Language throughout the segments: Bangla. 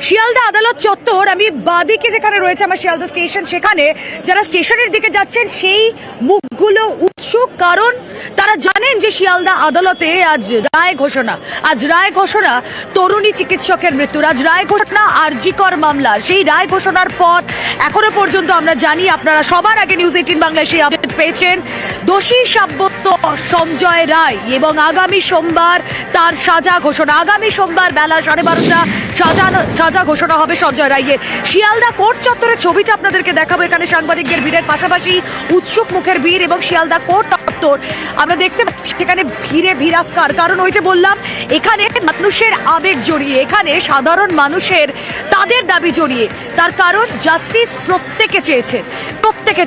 শিয়ালদা আদালত চত্বর, আমি বাদিকে যেখানে রয়েছে আমার শিয়ালদা স্টেশন, সেখানে যারা স্টেশনের দিকে যাচ্ছেন সেই মুখগুলো উৎসুক, কারণ তারা জানেন যে শিয়ালদা আদালতে আজ রায় ঘোষণা তরুণী চিকিৎসকের মৃত্যুর, আজ রায় ঘোষণা আরজিকর মামলার। সেই রায় ঘোষণার পর এখনো পর্যন্ত আমরা জানি, আপনারা সবার আগে নিউজ 18 বাংলায় সেই আপডেট পেয়েছেন, দোষী সাব্যস্ত সঞ্জয় রায় এবং আগামী সোমবার তার সাজা ঘোষণা। আগামী সোমবার বেলা 12:30 সাজা ঘোষণা হবে সঞ্জয় রায়ের। শিয়ালদা কোর্ট চত্বরের ছবিটা আপনাদেরকে দেখাবো। এখানে সাংবাদিকদের ভিড়ের পাশাপাশি উৎসুক মুখের ভিড়, এবং শিয়ালদা কোর্ট চত্বর আমরা দেখতে পাচ্ছি সেখানে ভিড়ে ভিড়াক্কার। কারণ ওই যে বললাম, এখানে মানুষের আবেগ জড়িয়ে, এখানে সাধারণ মানুষের তাদের দাবি জড়িয়ে। তার কারণ জাস্টিস প্রত্যেকে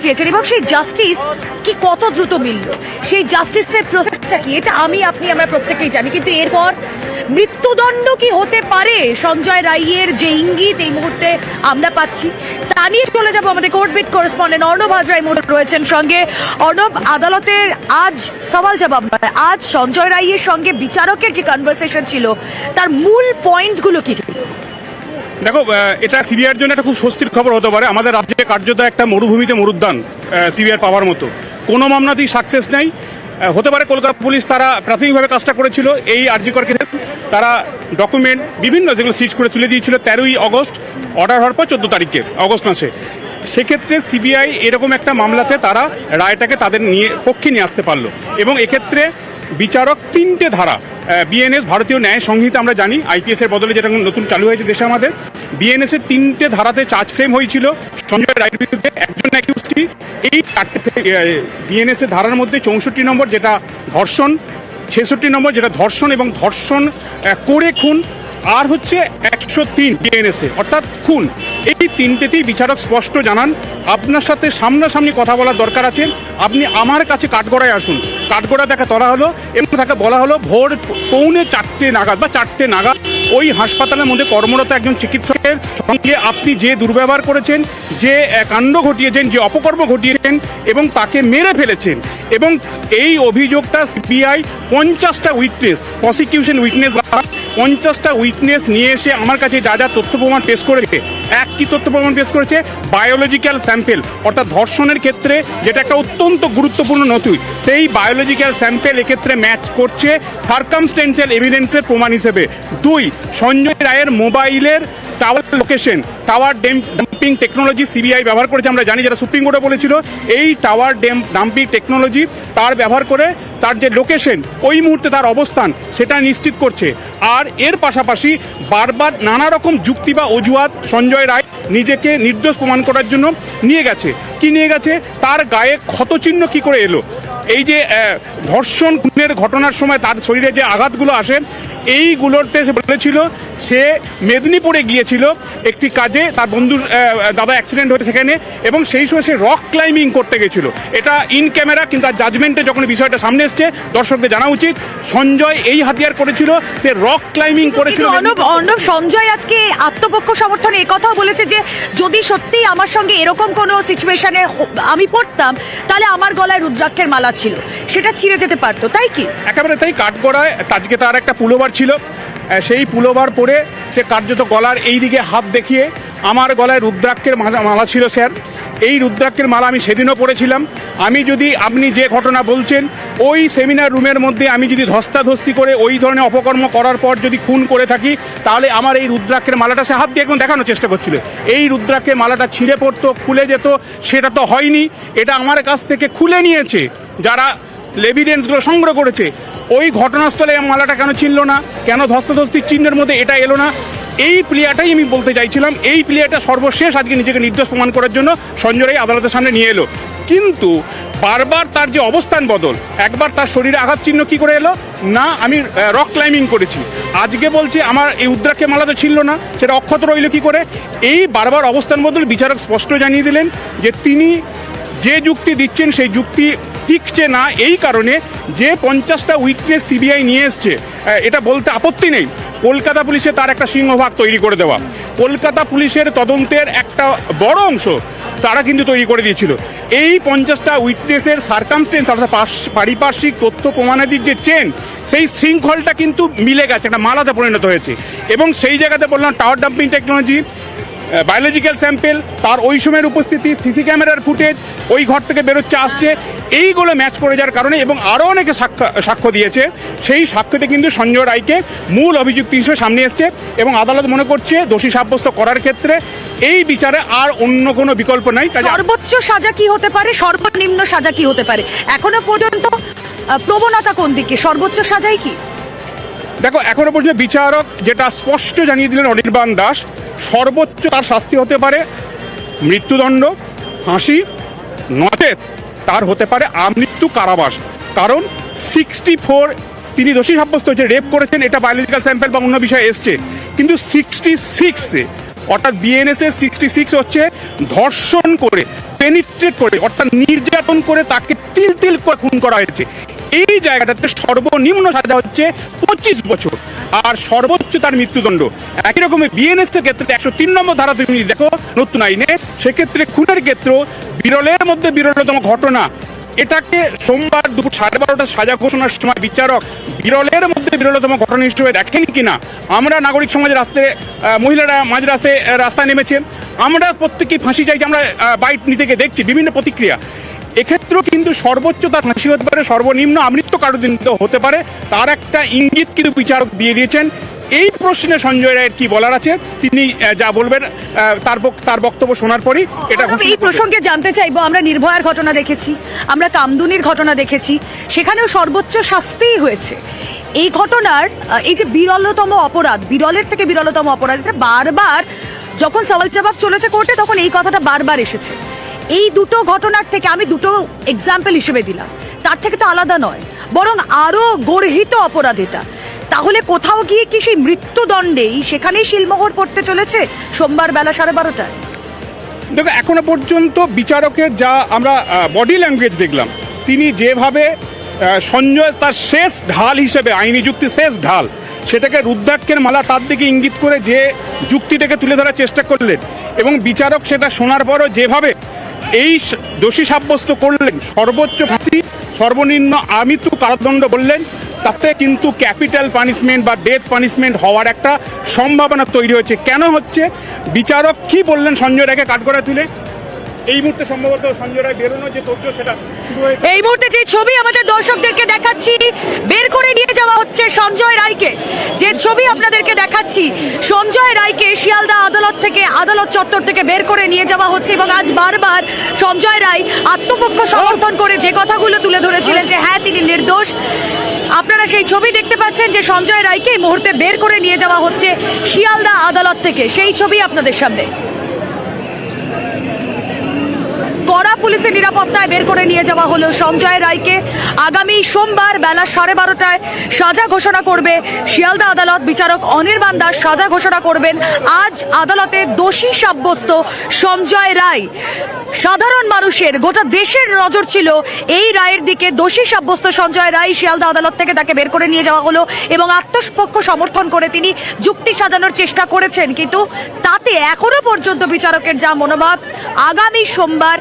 চেয়েছেন এবং সেই জাস্টিস কি কত দ্রুত মিলল, সেই জাস্টিসের প্রসেসটা কি, এটা আমরা প্রত্যেকেই জানি। কিন্তু এরপর মৃত্যুদণ্ড কি হতে পারে সঞ্জয় রায়ের যে ইঙ্গিত এই মুহূর্তে আমরা পাচ্ছি, তা নিয়ে চলে যাব আমাদের court beat correspondent Arnab Hazra এই মুহূর্তে রয়েছেন সঙ্গে। অর্ণব, আদালতের আজ সওয়াল জবাব নয়, আজ সঞ্জয় রায়ের সঙ্গে বিচারকের যে কনভারসেশন ছিল তার মূল পয়েন্টগুলো কি ছিল? দেখো, এটা সিবিআইয়ের জন্য একটা খুব স্বস্তির খবর হতে পারে। আমাদের রাজ্যে কার্যত একটা মরুভূমিতে মরুদ্যান সিবিআই পাওয়ার মতো, কোনো মামলাতেই সাকসেস নেই। হতে পারে কলকাতা পুলিশ তারা প্রাথমিকভাবে কাজটা করেছিল এই আরজিকর কেসে, তারা ডকুমেন্ট বিভিন্ন যেগুলো সিজ করে তুলে দিয়েছিল 13ই অগস্ট, অর্ডার হওয়ার পর 14 তারিখে অগস্ট মাসে। সেক্ষেত্রে সিবিআই এরকম একটা মামলাতে তারা রায়টাকে তাদের পক্ষে নিয়ে আসতে পারলো। এবং এক্ষেত্রে বিচারক 3টে ধারা, বিএনএস ভারতীয় ন্যায় সংহিতা আমরা জানি, আইপিএস এর বদলে যেটা নতুন চালু হয়েছে দেশে আমাদের, বিএনএস এর 3টে ধারাতে চার্জ ফ্রেম হয়েছিল সঞ্জয় রায়ের বিরুদ্ধে, একজন অ্যাকিউজড। এই 4টে বিএনএস এর ধারার মধ্যে 64 নম্বর যেটা ধর্ষণ, 66 নম্বর যেটা ধর্ষণ এবং ধর্ষণ করে খুন, আর হচ্ছে 103 বিএনএস এ অর্থাৎ খুন। এই 3টেতেই বিচারক স্পষ্ট জানান আপনার সাথে সামনাসামনি কথা বলার দরকার আছে, আপনি আমার কাছে কাঠগড়ায় আসুন। কাঠগড়া দেখা তোলা হলো এবং তাকে বলা হলো ভোর 3:45 নাগাদ বা 4টে নাগাদ ওই হাসপাতালের মধ্যে কর্মরত একজন চিকিৎসকের সঙ্গে আপনি যে দুর্ব্যবহার করেছেন, যে কাণ্ড ঘটিয়েছেন, যে অপকর্ম ঘটিয়েছেন এবং তাকে মেরে ফেলেছেন। এবং এই অভিযোগটা সিবিআই 50টা উইটনেস, প্রসিকিউশন উইটনেস 50টা উইটনেস নিয়ে এসে আমার কাছে যা যা তথ্য প্রমাণ পেশ করেছে, কি তথ্য প্রমাণ পেশ করেছে, বায়োলজিক্যাল স্যাম্পেল, অর্থাৎ ধর্ষণের ক্ষেত্রে যেটা একটা অত্যন্ত গুরুত্বপূর্ণ নথি, সেই বায়োলজিক্যাল স্যাম্পেল এক্ষেত্রে ম্যাচ করছে সার্কামস্টেন্সিয়াল এভিডেন্সের প্রমাণ হিসেবে। 2, সঞ্জয় রায়ের মোবাইলের tower location, tower dumping technology CBI ব্যবহার করেছে, আমরা জানি, যেটা সুপ্রিম কোর্টে বলেছিল এই টাওয়ার ডাম্পিং টেকনোলজি তার ব্যবহার করে তার যে লোকেশন, ওই মুহূর্তে তার অবস্থান, সেটা নিশ্চিত করছে। আর এর পাশাপাশি বারবার নানা রকম যুক্তি বা অজুহাত সঞ্জয় রায় নিজেকে নির্দোষ প্রমাণ করার জন্য নিয়ে গেছে। কি নিয়ে গেছে? তার গায়ে ক্ষতচিহ্ন কি করে এলো, এই যে ধর্ষণ খুনের ঘটনার সময় তার শরীরে যে আঘাতগুলো আসে, এইগুলোতে সে বলেছিল সে মেদিনীপুরে গিয়েছিল একটি কাজে, তার বন্ধুর দাদা অ্যাক্সিডেন্ট হয়েছে সেখানে, এবং সেই সময় সে রক ক্লাইম্বিং করতে গেছিল। এটা ইন ক্যামেরা, কিন্তু তার জাজমেন্টে যখন বিষয়টা সামনে এসছে দর্শকদের জানা উচিত, সঞ্জয় এই হাতিয়ার করেছিল, সে রক ক্লাইম্বিং করেছিল। অর্ণব, সঞ্জয় আজকে আত্মপক্ষ সমর্থনে একথাও বলেছে যে যদি সত্যি আমার সঙ্গে এরকম কোনো সিচুয়েশনে আমি পড়তাম, তাহলে আমার গলায় রুদ্রাক্ষের মালা ছিল, সেটা ছিঁড়ে যেতে পারতো, তাই কি? একেবারে তাই। কাঠগড়ায় আজকে তার একটা পুলোভার ছিল, সেই পুলোভার পরে সে কার্যত গলার এই দিকে হাত দেখিয়ে, আমার গলায় রুদ্রাক্ষের মালা ছিল স্যার, এই রুদ্রাক্ষের মালা আমি সেদিনও পড়েছিলাম। আমি যদি আপনি যে ঘটনা বলছেন ওই সেমিনার রুমের মধ্যে আমি যদি ধস্তাধস্তি করে ওই ধরনের অপকর্ম করার পর যদি খুন করে থাকি, তাহলে আমার এই রুদ্রাক্ষের মালাটা, সে হাত দিয়ে একদম দেখানোর চেষ্টা করছিল, এই রুদ্রাক্ষের মালাটা ছিঁড়ে পড়তো, খুলে যেত, সেটা তো হয়নি। এটা আমার কাছ থেকে খুলে নিয়েছে যারা এভিডেন্সগুলো সংগ্রহ করেছে। ওই ঘটনাস্থলে মালাটা কেন ছিনল না, কেন ধস্তাধস্তির চিহ্নের মধ্যে এটা এলো না, এই প্লেয়ারটাই আমি বলতে চাইছিলাম। এই প্লেয়ারটা সর্বশেষ আজকে নিজেকে নির্দোষ প্রমাণ করার জন্য সঞ্জয় রায় আদালতের সামনে নিয়ে এলো। কিন্তু বারবার তার যে অবস্থান বদল, একবার তার শরীরে আঘাত চিহ্ন কি করে এলো না, আমি রক ক্লাইম্বিং করেছি, আজকে বলছে আমার এই রুদ্রাক্ষের মালা তো ছিল না, সেটা অক্ষত রইল কি করে। এই বারবার অবস্থান বদল বিচারক স্পষ্ট জানিয়ে দিলেন যে তিনি যে যুক্তি দিচ্ছেন সেই যুক্তি টিকছে না, এই কারণে যে 50টা উইটনেস সিবিআই নিয়ে এসছে, এটা বলতে আপত্তি নেই, কলকাতা পুলিশে তার একটা সিংহভাগ তৈরি করে দেওয়া। কলকাতা পুলিশের তদন্তের একটা বড় অংশ তারা কিন্তু তৈরি করে দিয়েছিল। এই 50টা উইটনেসের সার্কামস্টেন্স অর্থাৎ পারিপার্শ্বিক তথ্য প্রমাণাদির যে চেন, সেই শৃঙ্খলটা কিন্তু মিলে গেছে, একটা মালাতে পরিণত হয়েছে। এবং সেই জায়গাতে বললাম tower dumping technology, biological sample, তার ওই সময়ের উপস্থিতি, সিসি ক্যামেরার ফুটেজ, ওই ঘর থেকে বেরোচ্ছে আসছে, এইগুলো ম্যাচ করে যাওয়ার কারণে এবং আরও অনেকে সাক্ষ্য দিয়েছে, সেই সাক্ষ্যতে কিন্তু সঞ্জয় রায়কে মূল অভিযুক্ত হিসেবে সামনে এসছে এবং আদালত মনে করছে দোষী সাব্যস্ত করার ক্ষেত্রে এই বিচারে আর অন্য কোনো বিকল্প নাই। সর্বোচ্চ সাজা কি হতে পারে, সর্বনিম্ন সাজা কি হতে পারে, এখনো পর্যন্ত প্রবণতা কোন দিকে, সর্বোচ্চ সাজাই কি? দেখো, এখনো পর্যন্ত বিচারক যেটা স্পষ্ট জানিয়ে দিলেন অনির্বাণ দাস, সর্বোচ্চ তার শাস্তি হতে পারে মৃত্যুদণ্ড, ফাঁসি, নচেত তার হতে পারে আমৃত্যু কারাবাস। কারণ 64 তিনি দোষী সাব্যস্ত হয়েছে, রেপ করেছেন, এটা বায়োলজিক্যাল স্যাম্পেল বা অন্য বিষয়ে এসছে। কিন্তু 66 অর্থাৎ বিএনএস এর 66 হচ্ছে ধর্ষণ করে, পেনিট্রেট করে অর্থাৎ নির্যাতন করে তাকে তিল তিল করে খুন করা হয়েছে। এই জায়গাটাতে সর্বনিম্ন সাজা হচ্ছে 25 বছর আর সর্বোচ্চ তার মৃত্যুদণ্ড। একই রকমের বিএনএস এর ক্ষেত্রে 103 নম্বর ধারা তুমি দেখো নতুন আইনে, সেক্ষেত্রে খুনের ক্ষেত্র বিরলের মধ্যে বিরলতম ঘটনা। এটাকে সোমবার দুপুর 12:30 সাজা ঘোষণার সময় বিচারক বিরলের মধ্যে বিরলতম ঘটনা হিসেবে দেখেন কিনা। আমরা নাগরিক সমাজের রাস্তায়, মহিলারা মাঝ রাস্তায় নেমেছে, আমরা প্রত্যেকেই ফাঁসি চাইছি, আমরা বাইট নিতে গিয়ে দেখছি বিভিন্ন প্রতিক্রিয়া। এক্ষেত্রেও কিন্তু সর্বোচ্চ তার ফাঁসি হতে পারে, সর্বনিম্ন আমৃত্যু কারাদণ্ড হতে পারে, তার একটা ইঙ্গিত কিন্তু বিচারক দিয়ে দিয়েছেন। এই প্রশ্নে সঞ্জয় রায়ের কি বলার আছে তিনি যা বলবেন তার বক্তব্য শোনার পরই এটা। এই প্রসঙ্গে জানতে চাইবো, আমরা নির্ভয়ার ঘটনা দেখেছি, আমরা কামদুনির ঘটনা দেখেছি, সেখানেও সর্বোচ্চ শাস্তিই হয়েছে। এই ঘটনার এই যে বিরলতম অপরাধ, বিরলের থেকে বিরলতম অপরাধ, এটা বারবার যখন সওয়াল জবাব চলেছে কোর্টে তখন এই কথাটা বারবার এসেছে। এই দুটো ঘটনার থেকে আমি দুটো এক্সাম্পল হিসেবে দিলাম, তার থেকে তো আলাদা নয়, বরং আরো গর্হিত অপরাধ এটা। তাহলে কোথাও গিয়ে কি সেই মৃত্যুদণ্ডেই সেখানেই শিলমোহর পড়তে চলেছে সোমবার বেলা 12:30টায়? দেখো, এখনো পর্যন্ত বিচারকের যা আমরা বডি ল্যাঙ্গুয়েজ দেখলাম, তিনি যেভাবে সঞ্জয় তার শেষ ঢাল হিসেবে, আইনি যুক্তির শেষ ঢাল, সেটাকে রুদ্রাক্ষের মালা তার দিকে ইঙ্গিত করে যে যুক্তিটাকে তুলে ধরার চেষ্টা করলেন এবং বিচারক সেটা শোনার পরও যেভাবে এই দোষী সাব্যস্ত করলেন, সর্বোচ্চ ফাঁসি, সর্বনিম্ন আমৃত্যু কারাদণ্ড বললেন, তাতে কিন্তু ক্যাপিটাল পানিশমেন্ট বা ডেথ পানিশমেন্ট হওয়ার একটা সম্ভাবনা তৈরি হয়েছে। কেন হচ্ছে, বিচারক কি বললেন সঞ্জয় রায়কে কাঠগড়ায় তুলে? এই মুহূর্তে সম্ভবত সঞ্জয় রায় বেরোনো যে তথ্য সেটা শুরু হয়েছে। এই মুহূর্তে যে ছবি আমাদের দর্শকদেরকে দেখাচ্ছি, বের করে নিয়ে যাওয়া হচ্ছে সঞ্জয় রায়কে। যে ছবি আপনাদেরকে দেখাচ্ছি, সঞ্জয় রায়কে শিয়ালদা আদালত থেকে, আদালত চত্বর থেকে বের করে নিয়ে যাওয়া হচ্ছে। এবং আজ বারবার সঞ্জয় রায় আত্মপক্ষ সমর্থন করে যে কথাগুলো তুলে ধরেছিলেন যে হ্যাঁ তিনি নির্দোষ, আপনারা সেই ছবি দেখতে পাচ্ছেন যে সঞ্জয় রায়কে এই মুহূর্তে বের করে নিয়ে যাওয়া হচ্ছে শিয়ালদা আদালত থেকে। সেই ছবি আপনাদের সামনে কড়া পুলিশের নিরাপত্তায় বের করে নিয়ে যাওয়া হলো সঞ্জয় রায়কে। আগামী সোমবার বেলা 12:30টায় সাজা ঘোষণা করবে শিয়ালদা আদালত। বিচারক অনির্বাণ দাস সাজা ঘোষণা করবেন। আজ আদালতে দোষী সাব্যস্ত সঞ্জয় রায়। সাধারণ মানুষের, গোটা দেশের নজর ছিল এই রায়ের দিকে। দোষী সাব্যস্ত সঞ্জয় রায়, শিয়ালদা আদালত থেকে তাকে বের করে নিয়ে যাওয়া হলো এবং আত্মপক্ষ সমর্থন করে তিনি যুক্তি সাজানোর চেষ্টা করেছেন। কিন্তু তাতে এখনো পর্যন্ত বিচারকের যা মনোভাব, আগামী সোমবার,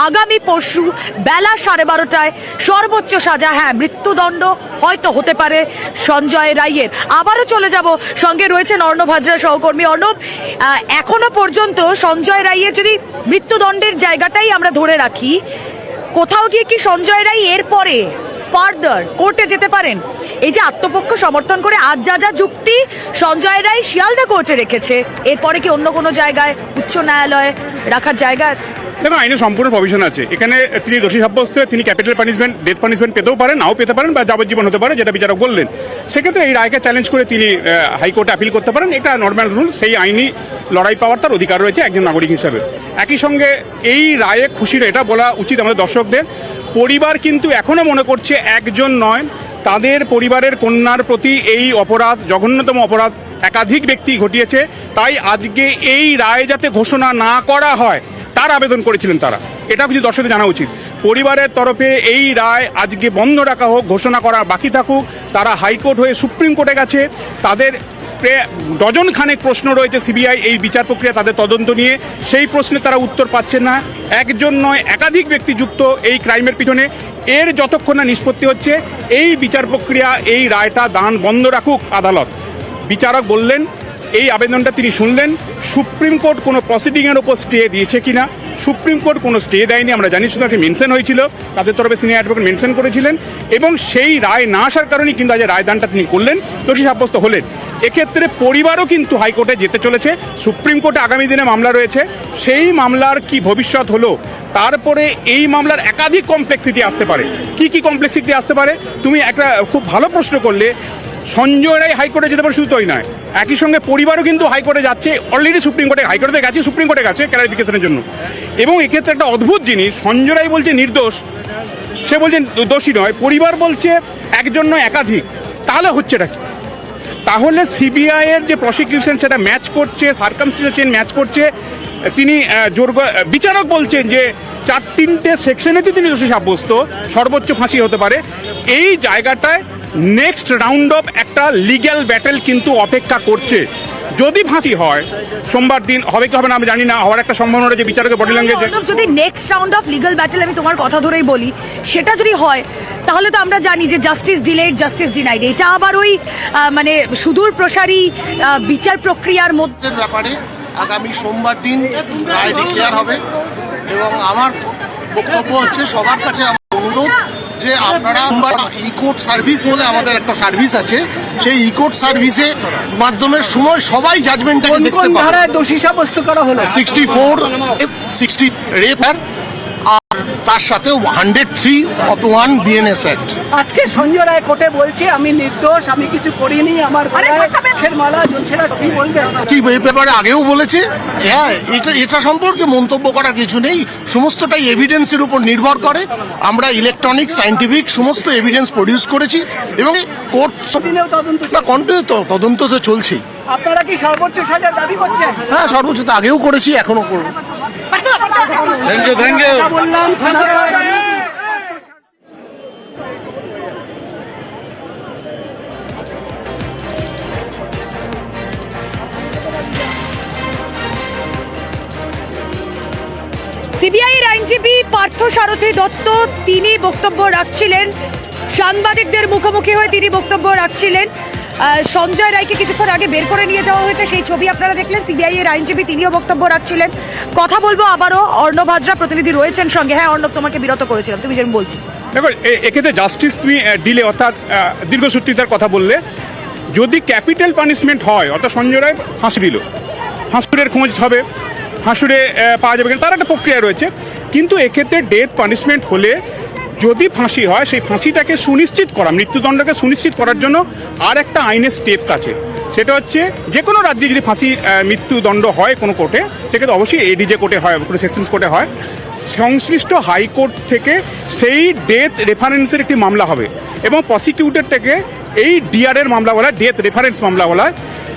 আগামী পরশু বেলা 12:30টায় সর্বোচ্চ সাজা, হ্যাঁ মৃত্যুদণ্ড হয়তো হতে পারে সঞ্জয় রায়ের। আবারও চলে যাব, সঙ্গে রয়েছেন অর্ণব হাজরা সহকর্মী। অর্ণব, এখনো পর্যন্ত সঞ্জয় রায়ের যদি মৃত্যুদণ্ডের জায়গাটাই আমরা ধরে রাখি, কোথাও গিয়ে কি সঞ্জয় রায় এরপরে ফার্দার কোর্টে যেতে পারেন? এই যে আত্মপক্ষ সমর্থন করে আজ যা যা যুক্তি সঞ্জয় রায় শিয়ালদা কোর্টে রেখেছে, এরপরে কি অন্য কোনো জায়গায় উচ্চ ন্যায়ালয়ে রাখার জায়গা আছে? দেখো, আইনে সম্পূর্ণ প্রভিশন আছে। এখানে তিনি দোষী সাব্যস্ত, তিনি ক্যাপিটাল পানিশমেন্ট, ডেথ পানিশমেন্ট পেতেও পারেন, নাও পেতে পারেন, বা যাবজ্জীবন হতে পারে, যেটা বিচারক বললেন। সেক্ষেত্রে এই রায়কে চ্যালেঞ্জ করে তিনি হাইকোর্টে আপিল করতে পারেন, এটা নর্মাল রুল। সেই আইনি লড়াই পাওয়ার তার অধিকার রয়েছে একজন নাগরিক হিসাবে। একই সঙ্গে এই রায়ে খুশির, এটা বলা উচিত আমাদের দর্শকদের, পরিবার কিন্তু এখনও মনে করছে একজন নয়, তাদের পরিবারের কন্যার প্রতি এই অপরাধ, জঘন্যতম অপরাধ একাধিক ব্যক্তি ঘটিয়েছে। তাই আজকে এই রায় যাতে ঘোষণা না করা হয় তার আবেদন করেছিলেন তারা। এটা কিছু দর্শকদের জানা উচিত। পরিবারের তরফে এই রায় আজকে বন্ধ রাখা হোক, ঘোষণা করা বাকি থাকুক। তারা হাইকোর্ট হয়ে সুপ্রিম কোর্টে গেছে, তাদের ডজন খানেক প্রশ্ন রয়েছে সিবিআই এই বিচার প্রক্রিয়া তাদের তদন্ত নিয়ে, সেই প্রশ্নে তারা উত্তর পাচ্ছেন না। একজন নয়, একাধিক ব্যক্তি যুক্ত এই ক্রাইমের পিছনে। এর যতক্ষণ না নিষ্পত্তি হচ্ছে, এই বিচার প্রক্রিয়া, এই রায়টা দান বন্ধ রাখুক আদালত। বিচারক বললেন, এই আবেদনটা তিনি শুনলেন। সুপ্রিম কোর্ট কোনো প্রসিডিংয়ের ওপর স্টে দিয়েছে কিনা, সুপ্রিম কোর্ট কোনো স্টে দেয়নি, আমরা জানি। শুধু একটা মেনশন হয়েছিল, তাদের তরফে সিনিয়র অ্যাডভোকেট মেনশন করেছিলেন, এবং সেই রায় না আসার কারণেই কিন্তু আজ রায়দানটা তিনি করলেন, দোষী সাব্যস্ত হলেন। এক্ষেত্রে পরিবারও কিন্তু হাইকোর্টে যেতে চলেছে। সুপ্রিম কোর্টে আগামী দিনে মামলা রয়েছে, সেই মামলার কি ভবিষ্যৎ হলো। তারপরে এই মামলার একাধিক কমপ্লেক্সিটি আসতে পারে। কি কি কমপ্লেক্সিটি আসতে পারে, তুমি একটা খুব ভালো প্রশ্ন করলে। সঞ্জয় রায় হাইকোর্টে যেতে পারে, শুধু তাই নয়, একই সঙ্গে পরিবারও কিন্তু হাইকোর্টে যাচ্ছে। অলরেডি সুপ্রিম কোর্টে, হাইকোর্টে গেছে, সুপ্রিম কোর্টে গেছে ক্লারিফিকেশনের জন্য। এবং এক্ষেত্রে একটা অদ্ভুত জিনিস, সঞ্জয় রায় বলছে নির্দোষ, সে বলছেন দোষী নয়, পরিবার বলছে একজন নয় একাধিক। তাহলে হচ্ছেটা কি? তাহলে সিবিআই এর যে প্রসিকিউশন সেটা ম্যাচ করছে, সার্কামস্টেন্স চেন ম্যাচ করছে। তিনি বিচারক বলছেন যে 4-3টে সেকশনেতে তিনি দোষী সাব্যস্ত, সর্বোচ্চ ফাঁসি হতে পারে। এই জায়গাটায় নেক্সট রাউন্ড অফ একটা লিগ্যাল ব্যাটেল কিন্তু অপেক্ষা করছে। যদি ফাঁসি হয়, সোমবার দিন হবে কি হবে না আমি জানি না, হওয়ার একটা সম্ভাবনা রয়েছে বিচারকের বডি ল্যাঙ্গুয়েজ। যদি next round of legal battle, আমি তোমার কথা ধরেই বলি, সেটা যদি হয়, তাহলে তো আমরা জানি যে জাস্টিস ডিলেড, জাস্টিস ডিনাইড, এটা আবার ওই মানে সুদূর প্রসারী বিচার প্রক্রিয়ার মধ্যে ব্যাপারে আগামী সোমবার দিন রায় ডিক্লেয়ার হবে। এবং আমার বক্তব্য হচ্ছে, সবার কাছে আমার অনুরোধ যে আপনারা ই কোর্ট সার্ভিস বলে আমাদের একটা সার্ভিস আছে, সেই ই কোর্ট সার্ভিসে মাধ্যমের সময় সবাই জাজমেন্টটাকে দেখতে পাবে। দোষী সাব্যস্ত করা হলো 64 60 রেপ আর তার সাথে 103(1) বিএনএস অ্যাক্ট। আজকে সঞ্জয় রায় কোর্টে বলছে আমি নির্দোষ, আমি কিছু করিনি, আমার মালা জ্বলছে না, কি বলবেন? কি এই ব্যাপারে আগেও বলেছে। হ্যাঁ, এটা সম্পর্কে মন্তব্য করার কিছু নেই, সমস্তটাই এভিডেন্সের উপর নির্ভর করে। আমরা ইলেকট্রনিক, সায়েন্টিফিক সমস্ত এভিডেন্স প্রডিউস করেছি এবং কোর্ট কন্টিনিউ তদন্ত তো চলছেই। আপনারা কি সর্বোচ্চ সাজা দাবি করছেন? হ্যাঁ, সর্বোচ্চ তো আগেও করেছি, এখনো করবো। থ্যাংক ইউ বললাম। সিবিআই এর আইনজীবী পার্থ সারথী দত্ত তিনি বক্তব্য রাখছিলেন, সাংবাদিকদের মুখোমুখি হয়ে তিনি বক্তব্য রাখছিলেন। সঞ্জয় রায়কে কিছুক্ষণ আগে বের করে নিয়ে যাওয়া হয়েছে, সেই ছবি আপনারা দেখলেন। সিবিআই এর আইনজীবী তিনিও বক্তব্য রাখছিলেন। কথা বলবো আবারও, অর্ণব হাজরা প্রতিনিধি রয়েছেন সঙ্গে। হ্যাঁ অর্ণব, তোমাকে বিরত করেছিলাম, তুমি যেমন বলছি। দেখো, এক্ষেত্রে জাস্টিস তুমি ডিলে অর্থাৎ দীর্ঘসূত্রিতার কথা বললে, যদি ক্যাপিটাল পানিশমেন্ট হয়, অর্থাৎ সঞ্জয় রায় ফাঁসি দিল, ফাঁসুরের খোঁজ হবে, ফাঁসুরে পাওয়া যাবে কিনা তার একটা প্রক্রিয়া রয়েছে। কিন্তু এক্ষেত্রে ডেথ পানিশমেন্ট হলে যদি ফাঁসি হয়, সেই ফাঁসিটাকে সুনিশ্চিত করা, মৃত্যুদণ্ডকে সুনিশ্চিত করার জন্য আর একটা আইনের স্টেপস আছে। সেটা হচ্ছে, যে কোনো রাজ্যে যদি ফাঁসি মৃত্যুদণ্ড হয় কোনো কোর্টে, সেক্ষেত্রে অবশ্যই এডিজে কোর্টে হয়, কোনো সেশনস কোর্টে হয়, সংশ্লিষ্ট হাইকোর্ট থেকে সেই ডেথ রেফারেন্সের একটি মামলা হবে এবং প্রসিকিউটর থেকে এই ডিআরের মামলা বলা, ডেথ রেফারেন্স মামলা বলা,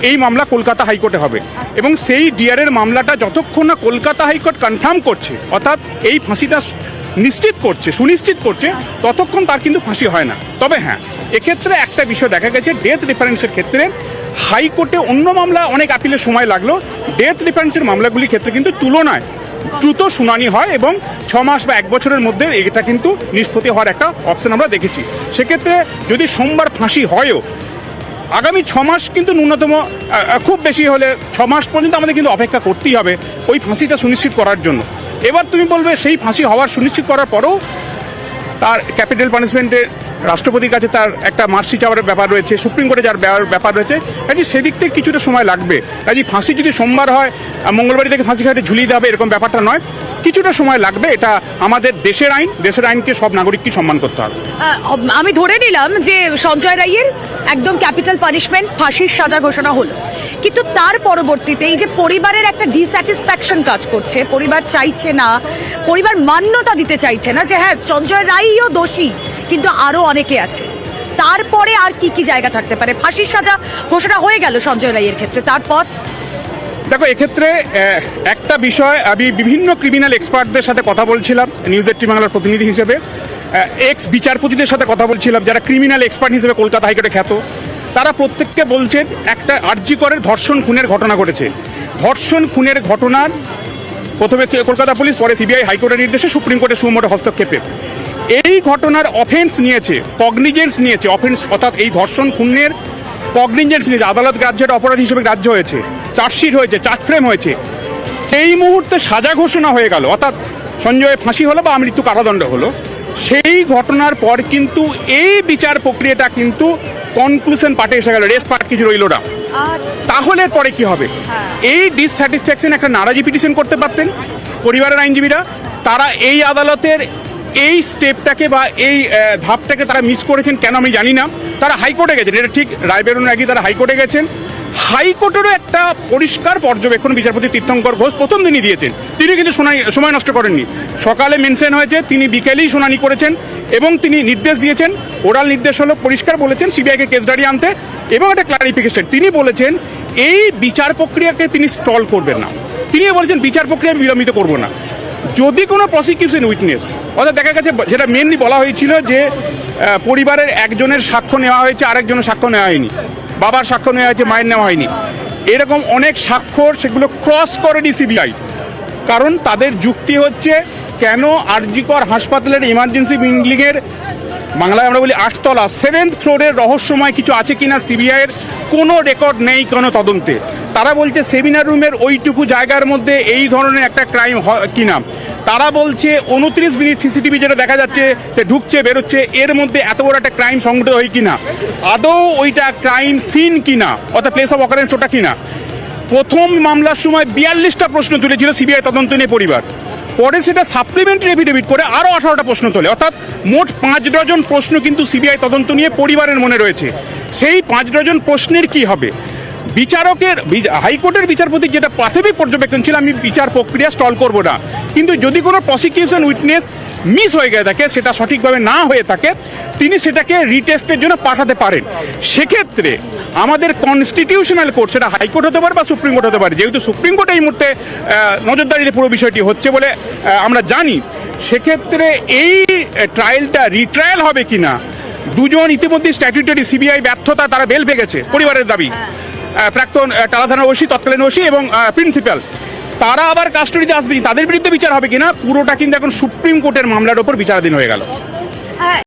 এই মামলা কলকাতা হাইকোর্টে হবে। এবং সেই ডিআরের মামলাটা যতক্ষণ না কলকাতা হাইকোর্ট কনফার্ম করছে, অর্থাৎ এই ফাঁসিটা নিশ্চিত করছে, সুনিশ্চিত করছে, ততক্ষণ তার কিন্তু ফাঁসি হয় না। তবে হ্যাঁ, এক্ষেত্রে একটা বিষয় দেখা গেছে, ডেথ রেফারেন্সের ক্ষেত্রে হাইকোর্টে অন্য মামলা অনেক আপিলের সময় লাগলো, ডেথ রেফারেন্সের মামলাগুলির ক্ষেত্রে কিন্তু তুলনায় দ্রুত শুনানি হয় এবং 6 মাস বা 1 বছরের মধ্যে এটা কিন্তু নিষ্পত্তি হওয়ার একটা অপশন আমরা দেখেছি। সেক্ষেত্রে যদি সোমবার ফাঁসি হয়ও, আগামী 6 মাস কিন্তু ন্যূনতম, খুব বেশি হলে 6 মাস পর্যন্ত আমাদের কিন্তু অপেক্ষা করতেই হবে ওই ফাঁসিটা সুনিশ্চিত করার জন্য। এবার তুমি বলবে, সেই ফাঁসি হওয়ার সুনিশ্চিত করার পরেও তার ক্যাপিটাল পানিশমেন্টের রাষ্ট্রপতির কাছে তার একটা মার্কশিট চাওয়ার ব্যাপার রয়েছে, সুপ্রিম কোর্টে যার ব্যাপার রয়েছে, কাজে সেদিক থেকে কিছুটা সময় লাগবে। কাজে ফাঁসি যদি সোমবার হয়, মঙ্গলবারই থেকে ফাঁসি খাটে ঝুলিয়ে দেবে এরকম ব্যাপারটা নয়, কিছুটা সময় লাগবে। এটা আমাদের দেশের আইন, দেশের আইনকে সব নাগরিককে সম্মান করতে হবে। আমি ধরে নিলাম যে সঞ্জয় রায়ের একদম ক্যাপিটাল পানিশমেন্ট, ফাঁসির সাজা ঘোষণা হলো, কিন্তু তার পরবর্তীতে এই যে পরিবারের একটা ডিস্যাটিসফ্যাকশন কাজ করছে, পরিবার চাইছে না, পরিবার মান্যতা দিতে চাইছে না যে হ্যাঁ সঞ্জয় রায়ও দোষী, কিন্তু আরো অনেকে আছে। তারপরে আর কি কি জায়গা থাকতে পারে? ফাঁসির সাজা ঘোষণা হয়ে গেল সঞ্জয় রায়ের ক্ষেত্রে, তারপর দেখো, এক্ষেত্রে একটা বিষয়, আমি বিভিন্ন ক্রিমিনাল এক্সপার্টদের সাথে কথা বলছিলাম নিউজ 18 বাংলার প্রতিনিধি হিসেবে, এক্স বিচারপতিদের সাথে কথা বলছিলাম যারা ক্রিমিনাল এক্সপার্ট হিসেবে কলকাতা হাইকোর্টে খ্যাত। তারা প্রত্যেককে বলছেন একটা আরজি করের ধর্ষণ খুনের ঘটনা ঘটেছে। ধর্ষণ খুনের ঘটনার প্রথমে কলকাতা পুলিশ, পরে সিবিআই, হাইকোর্টের নির্দেশে সুপ্রিম কোর্টের সুমোটো হস্তক্ষেপে এই ঘটনার অফেন্স নিয়েছে, কগনিজেন্স নিয়েছে, অফেন্স অর্থাৎ এই ধর্ষণ খুনের কগনিজেন্স নিয়েছে, আদালত গ্রাহ্যের অপরাধ হিসেবে গ্রাহ্য হয়েছে, চার্জশিট হয়েছে, চার্জ ফ্রেম হয়েছে। সেই মুহূর্তে সাজা ঘোষণা হয়ে গেল, অর্থাৎ সঞ্জয় ফাঁসি হলো বা মৃত্যু কারাদণ্ড হলো। সেই ঘটনার পর কিন্তু এই বিচার প্রক্রিয়াটা কিন্তু কনক্লুশন পার্টে এসে গেল, রেস পার্ট কিছু রইল না। তাহলে পরে কি হবে? এই ডিসস্যাটিসফ্যাকশন একটা নারাজি পিটিশন করতে পারতেন পরিবারের আইনজীবীরা। তারা এই আদালতের এই স্টেপটাকে বা এই ধাপটাকে তারা মিস করেছেন কেন আমি জানি না। তারা হাইকোর্টে গেছেন, এটা ঠিক, রায় বেরোনোর আগে তারা হাইকোর্টে গেছেন। হাইকোর্টেরও একটা পরিষ্কার পর্যবেক্ষণ বিচারপতি তীর্থঙ্কর ঘোষ প্রথম দিনই দিয়েছেন। তিনি কিন্তু সময় নষ্ট করেননি। সকালে মেনশন হয়েছে, তিনি বিকেলেই শুনানি করেছেন এবং তিনি নির্দেশ দিয়েছেন। ওরাল নির্দেশ হলো, পরিষ্কার বলেছেন সিবিআইকে কেস ডায়েরি আনতে এবং একটা ক্লারিফিকেশন। তিনি বলেছেন এই বিচার প্রক্রিয়াকে তিনি স্টল করবেন না। তিনি বলেছেন বিচার প্রক্রিয়া বিলম্বিত করব না। যদি কোনো প্রসিকিউশন উইটনেস, অর্থাৎ দেখা গেছে যেটা মেনলি বলা হয়েছিল যে পরিবারের একজনের সাক্ষ্য নেওয়া হয়েছে, আরেকজনের সাক্ষ্য নেওয়া হয়নি, বাবার সাক্ষ্য নেওয়া হয়েছে, মায়ের নেওয়া হয়নি, এরকম অনেক স্বাক্ষর সেগুলো ক্রস করেনি সিবিআই। কারণ তাদের যুক্তি হচ্ছে কেন আরজি কর হাসপাতালের ইমার্জেন্সি বিল্ডিংয়ের, বাংলায় আমরা বলি 8 তলা 7th ফ্লোরের রহস্যময় কিছু আছে কিনা সিবিআইয়ের কোনো রেকর্ড নেই কোনো তদন্তে। তারা বলছে সেমিনার রুমের ওইটুকু জায়গার মধ্যে এই ধরনের একটা ক্রাইম কিনা। তারা বলছে 29 মিনিট সিসিটিভি যেটা দেখা যাচ্ছে সে ঢুকছে বেরোচ্ছে, এর মধ্যে এত বড় একটা ক্রাইম সংঘটিত হয় কিনা, আদৌ ওইটা ক্রাইম সিন কিনা, অর্থাৎ প্লেস অফ অকারেন্স ওটা কিনা। প্রথম মামলার সময় 42টা প্রশ্ন তুলেছিল সিবিআই তদন্ত নিয়ে পরিবার, পরে সেটা সাপ্লিমেন্টারি এফিডেভিট করে আরও 18টা প্রশ্ন তোলে, অর্থাৎ মোট 5 ডজন প্রশ্ন কিন্তু সিবিআই তদন্ত নিয়ে পরিবারের মনে রয়েছে। সেই 5 ডজন প্রশ্নের কি হবে? বিচারকের, হাইকোর্টের বিচারপতি যেটা প্রাথমিক পর্যবেক্ষণ ছিল, আমি বিচার প্রক্রিয়া স্টল করব না, কিন্তু যদি কোনো প্রসিকিউশন উইটনেস মিস হয়ে গিয়ে থাকে, সেটা সঠিকভাবে না হয়ে থাকে, তিনি সেটাকে রিটেস্টের জন্য পাঠাতে পারেন। সেক্ষেত্রে আমাদের কনস্টিটিউশনাল কোর্ট, সেটা হাইকোর্ট হতে পারে বা সুপ্রিম কোর্ট হতে পারে, যেহেতু সুপ্রিম কোর্টে এই মুহূর্তে নজরদারিতে পুরো বিষয়টি হচ্ছে বলে আমরা জানি, সেক্ষেত্রে এই ট্রায়ালটা রিট্রায়াল হবে কিনা। দুজন ইতিমধ্যে স্ট্যাটিউটরি সিবিআই ব্যর্থতা, তারা বেল পেয়ে গেছে, পরিবারের দাবি, প্রাক্তন টালা থানার ওসি, তৎকালীন ওসি এবং প্রিন্সিপাল, তারা আবার কাস্টডিতে আসবেনি, তাদের বিরুদ্ধে বিচার হবে কিনা, পুরোটা কিন্তু এখন সুপ্রিম কোর্টের মামলার ওপর বিচারাধীন হয়ে গেল।